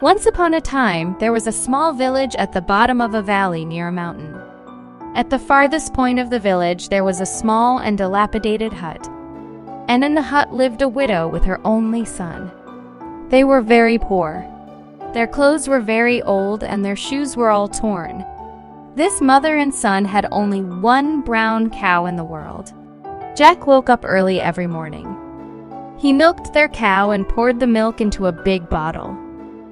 Once upon a time, there was a small village at the bottom of a valley near a mountain. At the farthest point of the village, there was a small and dilapidated hut. And in the hut lived a widow with her only son. They were very poor. Their clothes were very old and their shoes were all torn. This mother and son had only one brown cow in the world. Jack woke up early every morning. He milked their cow and poured the milk into a big bottle.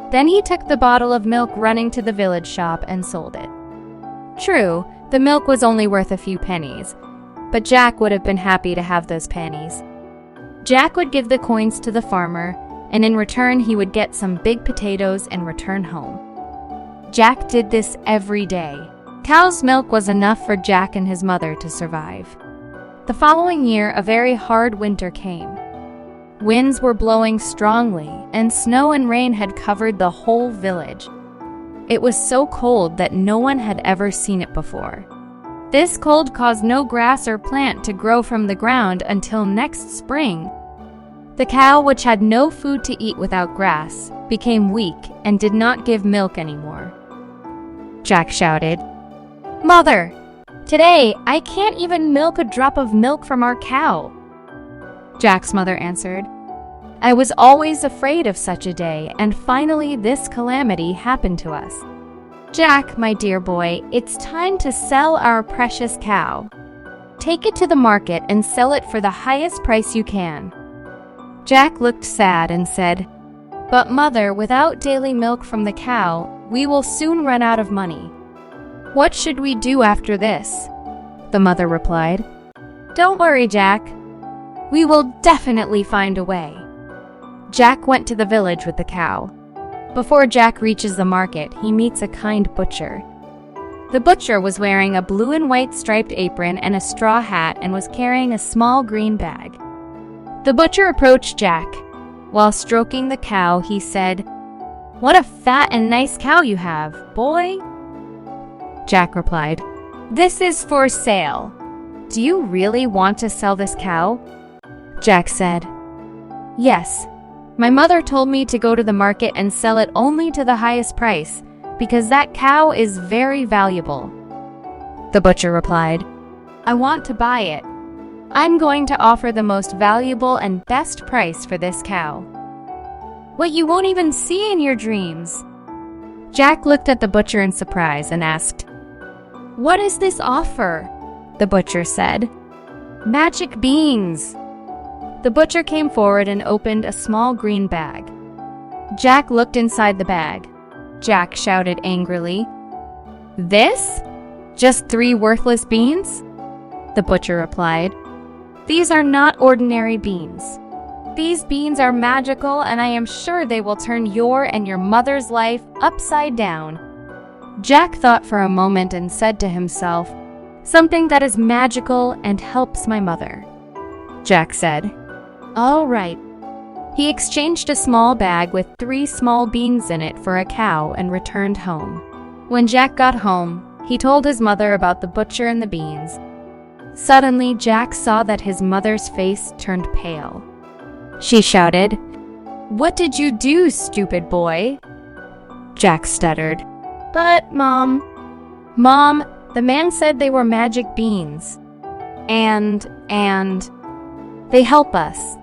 Then he took the bottle of milk running to the village shop and sold it. True, the milk was only worth a few pennies, but Jack would have been happy to have those pennies. Jack would give the coins to the farmer, and in return he would get some big potatoes and return home. Jack did this every day. Cow's milk was enough for Jack and his mother to survive. The following year, a very hard winter came. Winds were blowing strongly, and snow and rain had covered the whole village. It was so cold that no one had ever seen it before. This cold caused no grass or plant to grow from the ground until next spring. The cow, which had no food to eat without grass, became weak and did not give milk anymore. Jack shouted, "Mother, today I can't even milk a drop of milk from our cow." Jack's mother answered, "I was always afraid of such a day, and finally this calamity happened to us. Jack, my dear boy, it's time to sell our precious cow. Take it to the market and sell it for the highest price you can." Jack looked sad and said, "But mother, without daily milk from the cow, we will soon run out of money. What should we do after this?" The mother replied, "Don't worry, Jack. We will definitely find a way." Jack went to the village with the cow. Before Jack reaches the market, he meets a kind butcher. The butcher was wearing a blue and white striped apron and a straw hat and was carrying a small green bag. The butcher approached Jack. While stroking the cow, he said, "What a fat and nice cow you have, boy." Jack replied, "This is for sale. Do you really want to sell this cow?" Jack said, "Yes. My mother told me to go to the market and sell it only to the highest price, because that cow is very valuable." The butcher replied, "I want to buy it. I'm going to offer the most valuable and best price for this cow. What you won't even see in your dreams." Jack looked at the butcher in surprise and asked, "What is this offer?" The butcher said, "Magic beans." The butcher came forward and opened a small green bag. Jack looked inside the bag. Jack shouted angrily, "This? Just 3 worthless beans?" The butcher replied, "These are not ordinary beans. These beans are magical, and I am sure they will turn your and your mother's life upside down." Jack thought for a moment and said to himself, "Something that is magical and helps my mother." Jack said, "All right." He exchanged a small bag with 3 small beans in it for a cow and returned home. When Jack got home, he told his mother about the butcher and the beans. Suddenly, Jack saw that his mother's face turned pale. She shouted, "What did you do, stupid boy?" Jack stuttered, "But, Mom, the man said they were magic beans. And they help us."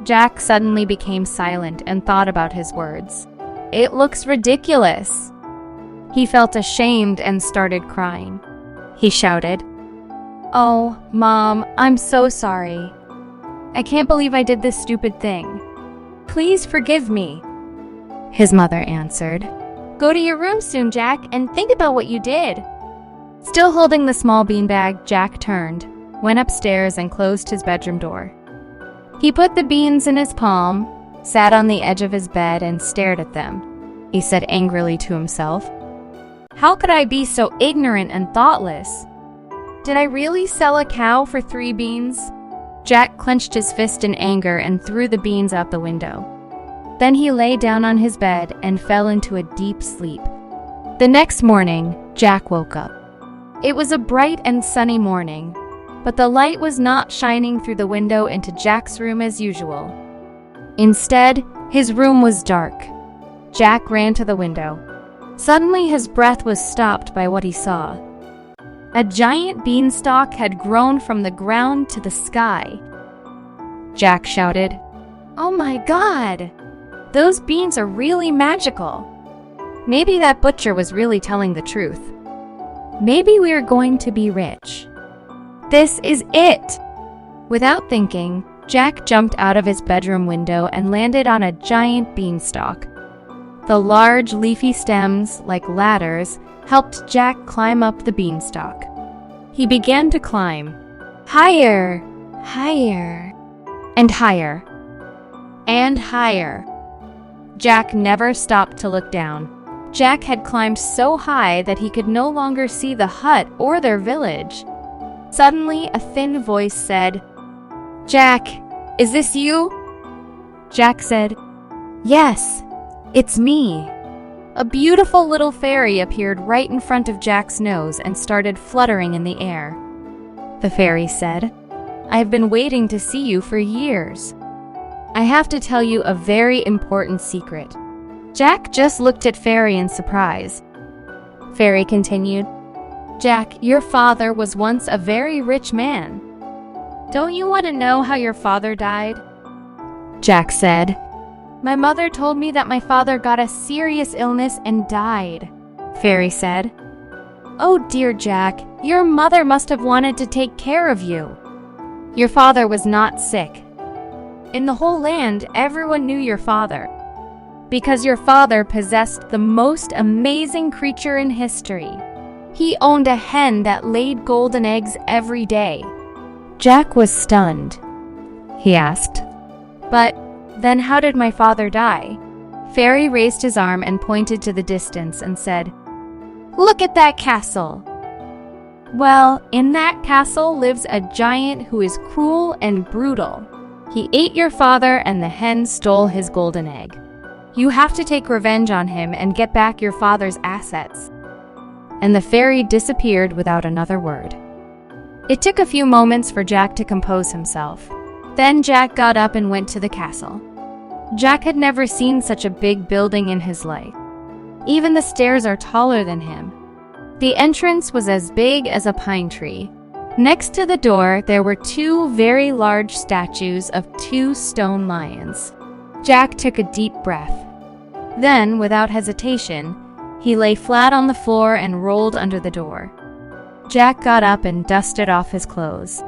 Jack suddenly became silent and thought about his words. "It looks ridiculous." He felt ashamed and started crying. He shouted, "Oh, Mom, I'm so sorry. I can't believe I did this stupid thing. Please forgive me." His mother answered, "Go to your room soon, Jack, and think about what you did." Still holding the small beanbag, Jack turned, went upstairs, and closed his bedroom door. He put the beans in his palm, sat on the edge of his bed, and stared at them. He said angrily to himself, "How could I be so ignorant and thoughtless? Did I really sell a cow for 3 beans?" Jack clenched his fist in anger and threw the beans out the window. Then he lay down on his bed and fell into a deep sleep. The next morning, Jack woke up. It was a bright and sunny morning, but the light was not shining through the window into Jack's room as usual. Instead, his room was dark. Jack ran to the window. Suddenly, his breath was stopped by what he saw. A giant beanstalk had grown from the ground to the sky. Jack shouted, "Oh my God! Those beans are really magical! Maybe that butcher was really telling the truth. Maybe we are going to be rich. This is it!" Without thinking, Jack jumped out of his bedroom window and landed on a giant beanstalk. The large leafy stems, like ladders, helped Jack climb up the beanstalk. He began to climb. Higher, higher, and higher, and higher. Jack never stopped to look down. Jack had climbed so high that he could no longer see the hut or their village. Suddenly, a thin voice said, "Jack, is this you?" Jack said, "Yes, it's me." A beautiful little fairy appeared right in front of Jack's nose and started fluttering in the air. The fairy said, "I've been waiting to see you for years. I have to tell you a very important secret." Jack just looked at Fairy in surprise. Fairy continued, "Jack, your father was once a very rich man. Don't you want to know how your father died?" Jack said, "My mother told me that my father got a serious illness and died." Fairy said, "Oh dear Jack, your mother must have wanted to take care of you. Your father was not sick. In the whole land, everyone knew your father, because your father possessed the most amazing creature in history. He owned a hen that laid golden eggs every day." Jack was stunned. He asked, "But then how did my father die?" Fairy raised his arm and pointed to the distance and said, "Look at that castle. Well, in that castle lives a giant who is cruel and brutal. He ate your father and the hen stole his golden egg. You have to take revenge on him and get back your father's assets." And the fairy disappeared without another word. It took a few moments for Jack to compose himself. Then Jack got up and went to the castle. Jack had never seen such a big building in his life. Even the stairs are taller than him. The entrance was as big as a pine tree. Next to the door, there were two very large statues of two stone lions. Jack took a deep breath. Then, without hesitation, he lay flat on the floor and rolled under the door. Jack got up and dusted off his clothes.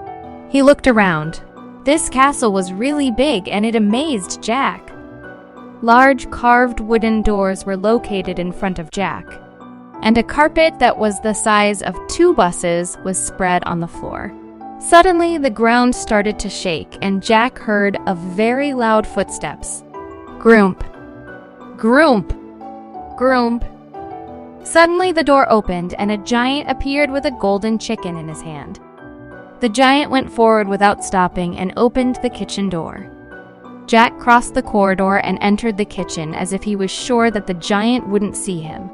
He looked around. This castle was really big and it amazed Jack. Large carved wooden doors were located in front of Jack, and a carpet that was the size of 2 buses was spread on the floor. Suddenly, the ground started to shake and Jack heard a very loud footsteps. Groomp, groomp, groomp. Suddenly, the door opened and a giant appeared with a golden chicken in his hand. The giant went forward without stopping and opened the kitchen door. Jack crossed the corridor and entered the kitchen as if he was sure that the giant wouldn't see him.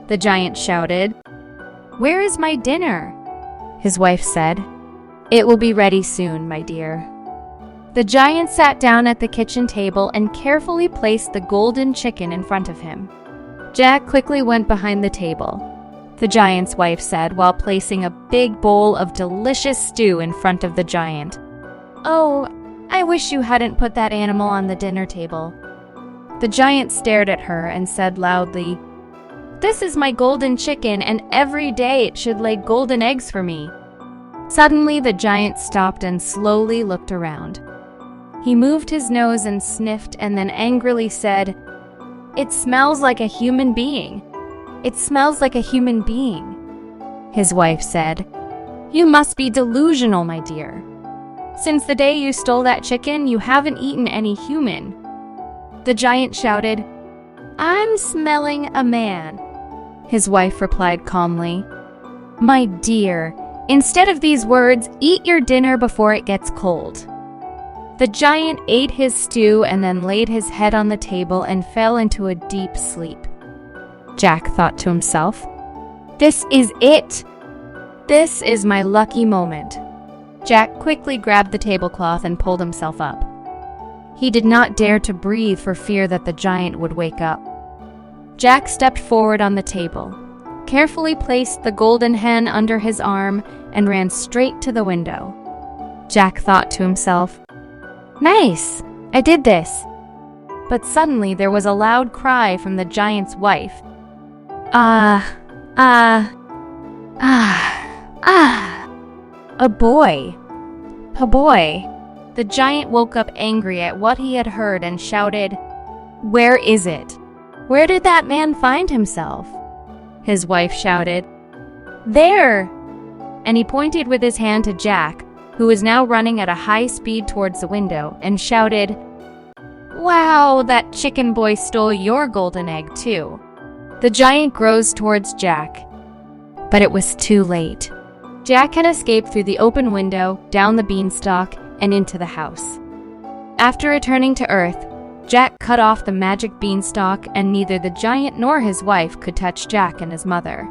The giant shouted, "Where is my dinner?" His wife said, "It will be ready soon, my dear." The giant sat down at the kitchen table and carefully placed the golden chicken in front of him. Jack quickly went behind the table. The giant's wife said while placing a big bowl of delicious stew in front of the giant. "Oh, I wish you hadn't put that animal on the dinner table." The giant stared at her and said loudly, "This is my golden chicken and every day it should lay golden eggs for me." Suddenly the giant stopped and slowly looked around. He moved his nose and sniffed and then angrily said, "It smells like a human being. It smells like a human being." His wife said, "You must be delusional, my dear. Since the day you stole that chicken, you haven't eaten any human." The giant shouted, "I'm smelling a man." His wife replied calmly, "My dear, instead of these words, eat your dinner before it gets cold." The giant ate his stew and then laid his head on the table and fell into a deep sleep. Jack thought to himself, "This is it! This is my lucky moment." Jack quickly grabbed the tablecloth and pulled himself up. He did not dare to breathe for fear that the giant would wake up. Jack stepped forward on the table, carefully placed the golden hen under his arm, and ran straight to the window. Jack thought to himself, "Nice! I did this!" But suddenly there was a loud cry from the giant's wife. "Ah! Ah! Ah! Ah! A boy! A boy!" The giant woke up angry at what he had heard and shouted, "Where is it? Where did that man find himself?" His wife shouted, "There!" And he pointed with his hand to Jack, who was now running at a high speed towards the window, and shouted, "Wow, that chicken boy stole your golden egg too." The giant grows towards Jack, but it was too late. Jack had escaped through the open window, down the beanstalk, and into the house. After returning to Earth, Jack cut off the magic beanstalk, and neither the giant nor his wife could touch Jack and his mother.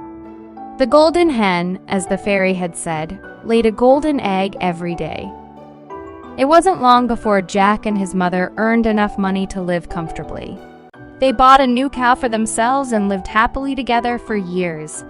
The golden hen, as the fairy had said, laid a golden egg every day. It wasn't long before Jack and his mother earned enough money to live comfortably. They bought a new cow for themselves and lived happily together for years.